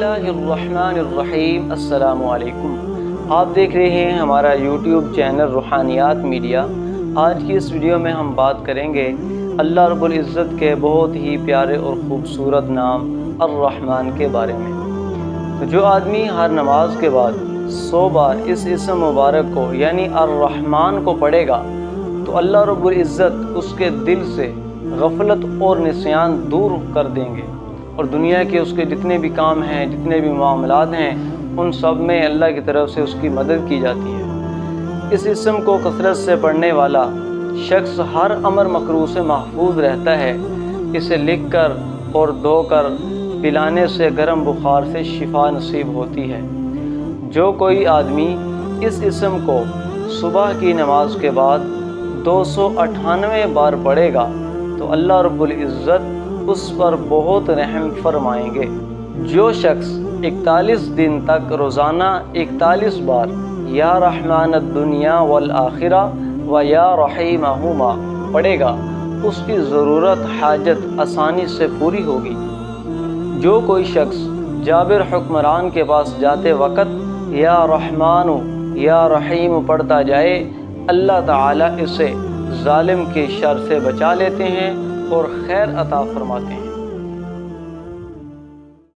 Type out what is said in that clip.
बिस्मिल्लाहिर रहमानिर रहीम। अस्सलाम वालेकुम। आप देख रहे हैं हमारा यूट्यूब चैनल रूहानियात मीडिया। आज की इस वीडियो में हम बात करेंगे अल्लाह रब्बुल इज़्ज़त के बहुत ही प्यारे और ख़ूबसूरत नाम अर्रहमान के बारे में। तो जो आदमी हर नमाज के बाद 100 बार इस इसम मुबारक को यानी अर्रहमान को पढ़ेगा तो अल्लाह रब्बुल इज़्ज़त उसके दिल से गफलत और निस्यान दूर कर देंगे और दुनिया के उसके जितने भी काम हैं, जितने भी मामलात हैं, उन सब में अल्लाह की तरफ से उसकी मदद की जाती है। इस इसम को कसरत से पढ़ने वाला शख्स हर अमर मकरूह से महफूज रहता है। इसे लिख कर और धोकर पिलाने से गर्म बुखार से शिफा नसीब होती है। जो कोई आदमी इस इसम को सुबह की नमाज के बाद 298 बार पढ़ेगा तो अल्लाह रब्बुल इज़्ज़त उस पर बहुत रहम फरमाएंगे। जो शख्स 41 दिन तक रोज़ाना 41 बार या रहमान दुनिया वल आखिरा व या रहीमहुमा पढ़ेगा उसकी ज़रूरत हाजत आसानी से पूरी होगी। जो कोई शख्स जाबिर हुक्मरान के पास जाते वक़्त या रहमानु या रहीम पढ़ता जाए अल्लाह ताला इसे जालिम के शर से बचा लेते हैं और खैर अता फरमाते हैं।